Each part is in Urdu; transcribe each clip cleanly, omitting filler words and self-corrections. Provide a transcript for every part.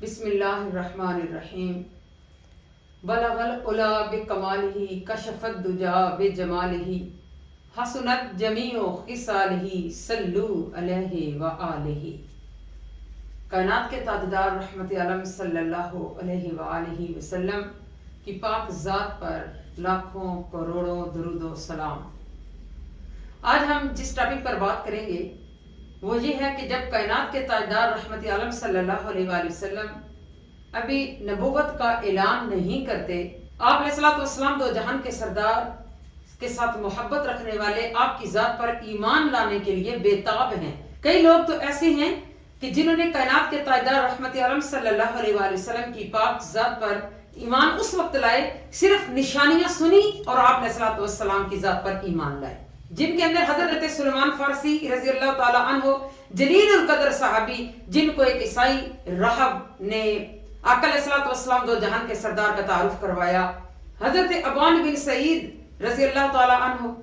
بسم اللہ الرحمن الرحیم بلغ العلا بکمالہ کشف الدجا بجمالہ حسنت جمیع خصالہ صلو علیہ وآلہ۔ کائنات کے تاجدار رحمت عالم صلی اللہ علیہ وآلہ وسلم کی پاک ذات پر لاکھوں کروڑوں درود و سلام۔ آج ہم جس ٹاپک پر بات کریں گے وہ یہ ہے کہ جب کائنات کے تاجدار رحمت عالم صلی اللہ علیہ وآلہ وسلم ابھی نبوت کا اعلان نہیں کرتے، آپ علیہ الصلوۃ والسلام دو جہان کے سردار کے ساتھ محبت رکھنے والے آپ کی ذات پر ایمان لانے کے لیے بے تاب ہیں۔ کئی لوگ تو ایسے ہیں کہ جنہوں نے کائنات کے تاجدار رحمت عالم صلی اللہ علیہ وآلہ وسلم کی پاک ذات پر ایمان اس وقت لائے صرف نشانیاں سنی اور آپ علیہ الصلوۃ والسلام کی ذات پر ایمان لائے، جن کے اندر حضرت سلیمان فارسی رضی اللہ تعالی عنہ جلیل القدر صحابی، جن کو ایک عیسائی راہب نے آقا علیہ الصلوۃ والسلام دو جہان کے سردار کا تعارف کروایا۔ حضرت ابان بن سعید رضی اللہ تعالی عنہ،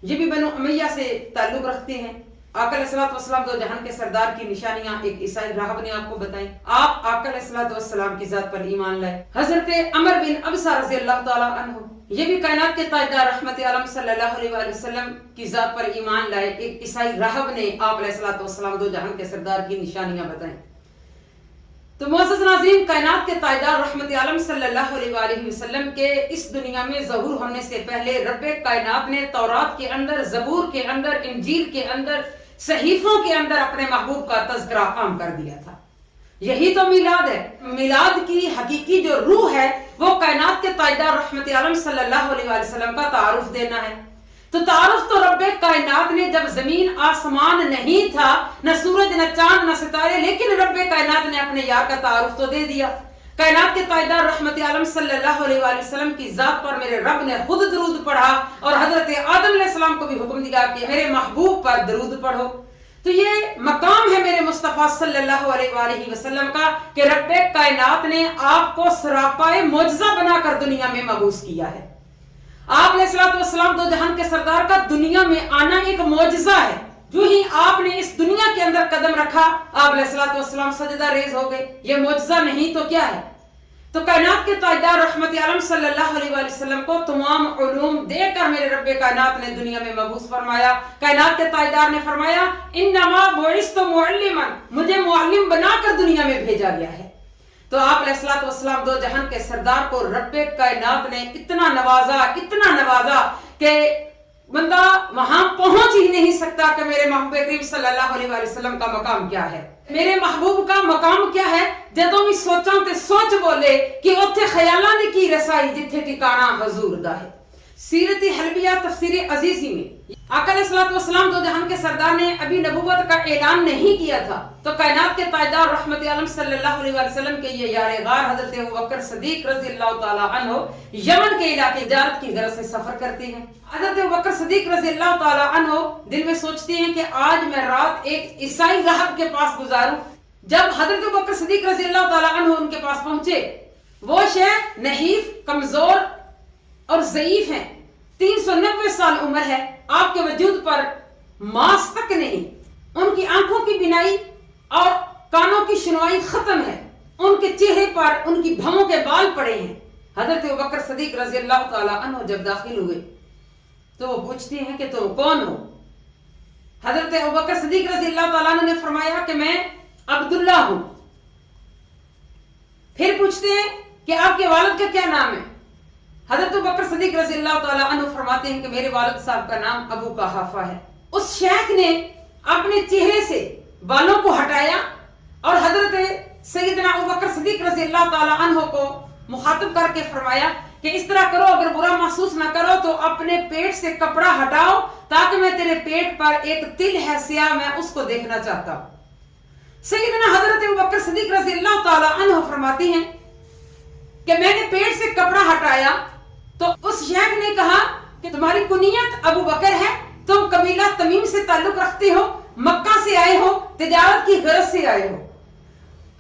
یہ بھی بنو امیہ سے تعلق رکھتے ہیں۔ آقا علیہ الصلوۃ والسلام دو جہان کے سردار کی نشانیاں ایک عیسائی راہب نے آپ کو بتائیں، آپ آقا علیہ الصلوۃ والسلام کی ذات پر ایمان لائے۔ حضرت عمر بن ابسہ رضی اللہ تعالی عنہ، یہ بھی کائنات کے تاجدار رحمت عالم صلی اللہ علیہ وآلہ وسلم کی ذات پر ایمان لائے، ایک عیسائی راہب نے آپ علیہ الصلوۃ والسلام دو جہان کے سردار کی نشانیاں بتائیں۔ تو معزز ناظرین، کائنات کے تاجدار رحمت عالم صلی اللہ علیہ وآلہ وسلم کے اس دنیا میں ظہور ہونے سے پہلے رب کائنات نے تورات کے اندر، زبور کے اندر، انجیل کے اندر، صحیفوں کے اندر اپنے محبوب کا تذکرہ عام کر دیا تھا۔ یہی تو میلاد ہے۔ میلاد کی حقیقی جو روح ہے وہ کائنات کے تاجدار رحمت عالم صلی اللہ علیہ وآلہ وسلم کا تعارف دینا ہے۔ تو تعارف تو رب کائنات نے جب زمین آسمان نہیں تھا، نہ سورج نہ چاند نہ ستارے، لیکن رب کائنات نے اپنے یار کا تعارف تو دے دیا۔ کائنات کے تاجدار رحمت عالم صلی اللہ علیہ وآلہ وسلم کی ذات پر میرے رب نے خود درود پڑھا اور حضرت آدم علیہ السلام کو بھی حکم دیا کہ میرے محبوب پر درود پڑھو۔ تو یہ مقام ہے میرے مصطفیٰ صلی اللہ علیہ وآلہ وسلم کا کہ رب کائنات نے آپ کو سراپائے معجزہ بنا کر دنیا میں مبعوث کیا ہے۔ آپ علیہ الصلوۃ والسلام دو جہان کے سردار کا دنیا میں آنا ایک معجزہ ہے۔ جو ہی آپ نے اس دنیا کے اندر قدم رکھا، آپ علیہ الصلوۃ والسلام سجدہ ریز ہو گئے۔ یہ معجزہ نہیں تو کیا ہے؟ تو کائنات کے تاجدار رحمت عالم صلی اللہ علیہ وآلہ وسلم کو تمام علوم دے کر میرے رب کائنات نے دنیا میں مبعوث فرمایا۔ کائنات کے تاجدار نے فرمایا انما بعثت معلما، مجھے معلم بنا کر دنیا میں بھیجا گیا ہے۔ تو آپ علیہ الصلوۃ والسلام دو جہان کے سردار کو رب کائنات نے اتنا نوازا کہ بندہ وہاں پہنچ ہی نہیں سکتا کہ میرے محبوب کریم صلی اللہ علیہ وآلہ وسلم کا مقام کیا ہے، میرے محبوب کا مقام کیا ہے۔ جدوں بھی سوچاں تے سوچ بولے کہ اوتھے خیالاں دی کی رسائی جتھے ٹھکانا حضور دا ہے۔ سیرت حلبیہ تفسیر عزیزی میں آقا علیہ الصلوۃ والسلام دو جہان کے سردار نے ابھی نبوت کا اعلان نہیں کیا تھا، تو کائنات کے تاجدار رحمت عالم صلی اللہ علیہ وآلہ وسلم کے یہ یار غار حضرت ابوبکر صدیق رضی اللہ تعالی عنہ یمن کے علاقے تجارت کی غرض سے سفر کرتے ہیں۔ حضرت ابوبکر صدیق رضی اللہ تعالی عنہ دل میں سوچتے ہیں کہ آج میں رات ایک عیسائی راہب کے پاس گزاروں۔ جب حضرت ابوبکر صدیق رضی اللہ تعالی عنہ ان کے پاس پہنچے، وہ شیخ نحیف، کمزور اور ضعیف ہیں، 390 سال عمر ہے، آپ کے وجود پر ماس تک نہیں، ان کی آنکھوں کی بینائی اور کانوں کی شنوائی ختم ہے، ان کے چہرے پر ان کی بھووں کے بال پڑے ہیں۔ حضرت ابوبکر صدیق رضی اللہ تعالی عنہ جب داخل ہوئے تو وہ پوچھتے ہیں کہ تم کون ہو؟ حضرت ابوبکر صدیق رضی اللہ تعالی عنہ نے فرمایا کہ میں عبداللہ ہوں۔ پھر پوچھتے ہیں کہ آپ کے والد کا کیا نام ہے؟ حضرت ابوبکر صدیق رضی اللہ تعالی عنہ فرماتے ہیں کہ میرے والد صاحب کا نام ابو قحافہ ہے۔ اس شیخ نے اپنے چہرے سے بالوں کو ہٹایا اور حضرت سیدنا ابوبکر صدیق رضی اللہ تعالی عنہ کو مخاطب کر کے فرمایا کہ اس طرح کرو، اگر برا محسوس نہ کرو تو اپنے پیٹ سے کپڑا ہٹاؤ تاکہ میں تیرے پیٹ پر ایک تل ہے سیاہ، میں اس کو دیکھنا چاہتا ہوں۔ سیدنا حضرت ابوبکر صدیق رضی اللہ تعالی عنہ فرماتے ہیں کہ میں نے پیٹ سے کپڑا ہٹایا تو اس شیخ نے کہا کہ تمہاری کنیت ابو بکر ہے، تم قبیلہ تمیم سے تعلق رکھتے ہو، مکہ سے آئے ہو، تجارت کی غرض سے آئے ہو۔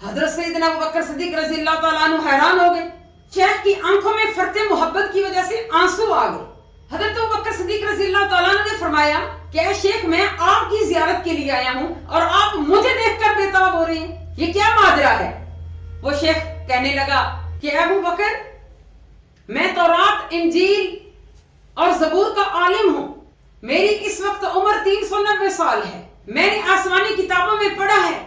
حضرت سیدنا ابوبکر صدیق رضی اللہ تعالیٰ عنہ حیران ہو گئے، شیخ کی آنکھوں میں فرط محبت کی وجہ سے آنسو آ گئے۔ حضرت ابوبکر صدیق رضی اللہ تعالیٰ عنہ نے فرمایا کہ اے شیخ، میں آپ کی زیارت کے لیے آیا ہوں اور آپ مجھے دیکھ کر بے تاب ہو رہے ہیں، یہ کیا ماجرا ہے؟ وہ شیخ کہنے لگا کہ ابو بکر میں تورات، انجیل اور زبور کا عالم ہوں، میری اس وقت عمر 390 سال ہے، میں نے آسمانی کتابوں میں پڑھا ہے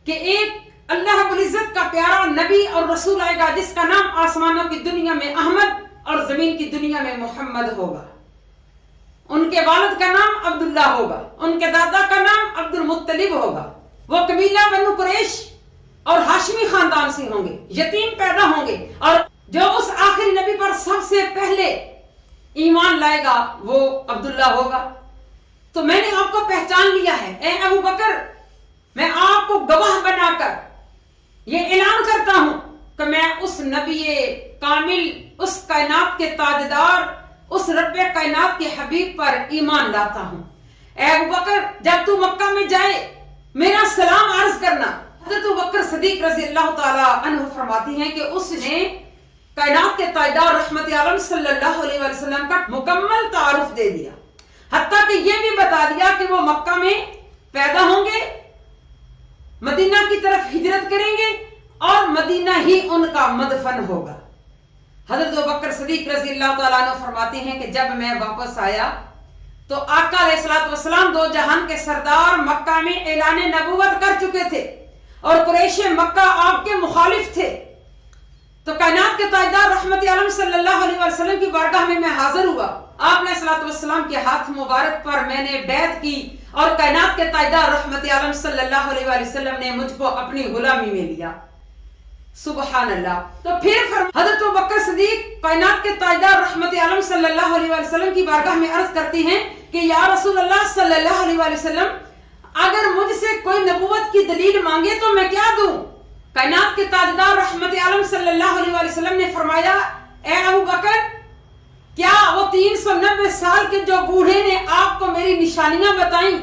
کہ ایک اللہ رب العزت کا پیارا نبی اور رسول آئے گا جس کا نام آسمانوں کی دنیا میں احمد اور زمین کی دنیا میں محمد ہوگا۔ ان کے والد کا نام عبداللہ ہوگا، ان کے دادا کا نام عبد المطلب ہوگا، وہ قبیلہ بنو قریش اور ہاشمی خاندان سے ہوں گے، یتیم پیدا ہوں گے، اور جو اس آخری نبی پر سب سے پہلے ایمان لائے گا وہ عبداللہ ہوگا۔ تو میں نے آپ کو پہچان لیا ہے اے ابو بکر، میں آپ کو گواہ بنا کر یہ اعلان کرتا ہوں کہ میں اس نبی کامل، اس کائنات کے تاجدار، اس رب کائنات کے حبیب پر ایمان لاتا ہوں۔ اے ابو بکر جب تو مکہ میں جائے میرا سلام عرض کرنا۔ حضرت ابو بکر صدیق رضی اللہ تعالی عنہ فرماتی ہیں کہ اس نے کائنات کے تاجدار رحمت عالم صلی اللہ علیہ وسلم کا مکمل تعارف دے دیا، حتیٰ کہ یہ بھی بتا دیا کہ وہ مکہ میں پیدا ہوں گے، مدینہ کی طرف ہجرت کریں گے اور مدینہ ہی ان کا مدفن ہوگا۔ حضرت ابوبکر صدیق رضی اللہ تعالیٰ عنہ فرماتے ہیں کہ جب میں واپس آیا تو آقا علیہ الصلوۃ والسلام دو جہان کے سردار مکہ میں اعلان نبوت کر چکے تھے اور قریش مکہ آپ کے مخالف تھے۔ تو کائنات کے تاجدار رحمت عالم صلی اللہ علیہ وسلم کی بارگاہ میں حاضر ہوا، آپ علیہ الصلوۃ والسلام کے ہاتھ مبارک پر میں نے بیعت کی اور کائنات کے تاجدار رحمت عالم صلی اللہ علیہ وسلم نے مجھ کو اپنی غلامی میں لیا۔ سبحان اللہ۔ تو پھر حضرت ابوبکر صدیق کائنات کے تاجدار رحمت عالم صلی اللہ علیہ وسلم کی بارگاہ میں عرض کرتی ہیں کہ یا رسول اللہ صلی اللہ علیہ وسلم، اگر مجھ سے کوئی نبوت کی دلیل مانگے تو میں کیا دوں؟ کائنات کے تاجدار رحمت عالم صلی اللہ علیہ وسلم نے فرمایا اے ابو بکر، کیا وہ 390 سال کے جو بوڑھے نے آپ کو میری نشانیاں بتائیں،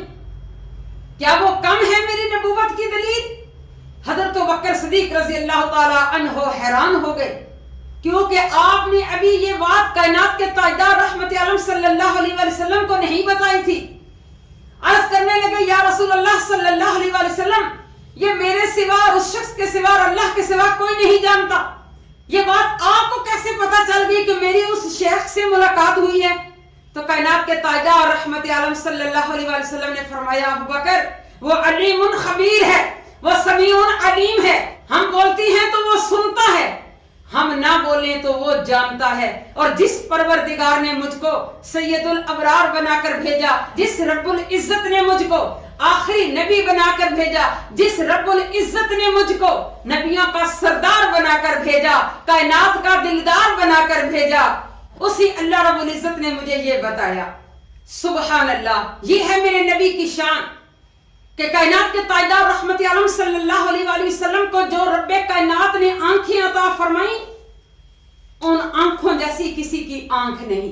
کیا وہ کم ہے میری نبوت کی دلیل؟ حضرت ابوبکر صدیق رضی اللہ تعالی عنہ حیران ہو گئے، کیونکہ آپ نے ابھی یہ بات کائنات کے تاجدار رحمت عالم صلی اللہ علیہ وسلم کو نہیں بتائی تھی۔ عرض کرنے لگے یا رسول اللہ صلی اللہ علیہ وسلم، یہ میرے سوا اور اس شخص کے سوا اور اللہ کے سوا کوئی نہیں جانتا، یہ بات آپ کو کیسے پتا چل گئی کہ میری اس شیخ سے ملاقات ہوئی ہے؟ تو کائنات کے تاجدار رحمت عالم صلی اللہ علیہ وسلم نے فرمایا ابو بکر، وہ علیم خبیر ہے، وہ سمیع علیم ہے، ہم بولتی ہیں تو وہ سنتا ہے، ہم نہ بولیں تو وہ جانتا ہے، اور جس پروردگار نے مجھ کو سید الابرار بنا کر بھیجا، جس رب العزت نے مجھ کو آخری نبی بنا کر بھیجا، جس رب العزت نے مجھ کو نبیوں کا سردار بنا کر بھیجا، کائنات کا دلدار بنا کر بھیجا، اسی اللہ رب العزت نے مجھے یہ بتایا۔ سبحان اللہ، یہ ہے میرے نبی کی شان کہ کائنات کے تاجدار رحمت عالم صلی اللہ علیہ وسلم کو جو رب کائنات نے آنکھیں عطا فرمائیں، ان آنکھوں جیسی کسی کی آنکھ نہیں۔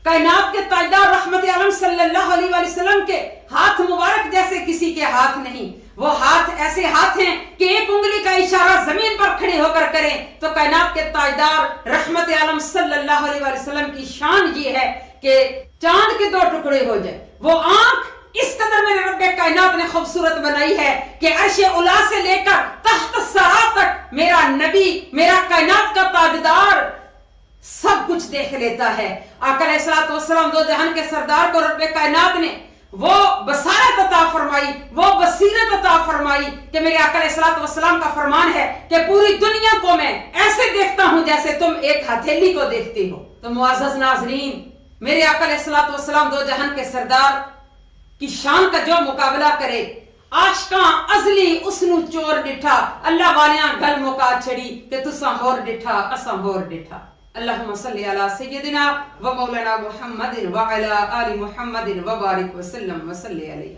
کائنات کے تاجدار رحمت عالم صلی اللہ علیہ وسلم کے ہاتھ مبارک جیسے کسی کے ہاتھ نہیں، وہ ہاتھ ایسے ہاتھ ہیں کہ ایک انگلی کا اشارہ زمین پر کھڑے ہو کر کریں تو کائنات کے تاجدار رحمت عالم صلی اللہ علیہ وسلم کی شان یہ ہے کہ چاند کے 2 ٹکڑے ہو جائے۔ وہ آنکھ اس قدر میرے رب کائنات نے خوبصورت بنائی ہے کہ عرش اولا سے لے کر تحت ثری تک میرا نبی، میرا کائنات کا تاجدار سب کچھ دیکھ لیتا ہے۔ آقا علیہ الصلوۃ والسلام دو جہان کے سردار کو رب کائنات نے وہ بصارت عطا فرمائی، وہ بصیرت عطا فرمائی کہ میرے آقا علیہ الصلوۃ والسلام کا فرمان ہے کہ پوری دنیا کو میں ایسے دیکھتا ہوں جیسے تم ایک ہتھیلی کو دیکھتے ہو۔ تو معزز ناظرین، میرے آقا علیہ الصلوۃ والسلام دو جہان کے سردار کی شان کا جو مقابلہ کرے، عاشقاں ازلی اس نو چور ڈٹھا، اللہ والیاں گل مکا چھڑی کہ تساں ہور ڈٹھا اساں ہور ڈٹھا۔ اللہم صلی علی سیدنا و مولانا محمد و علی آل محمد و بارک وسلم وصلی علیہ۔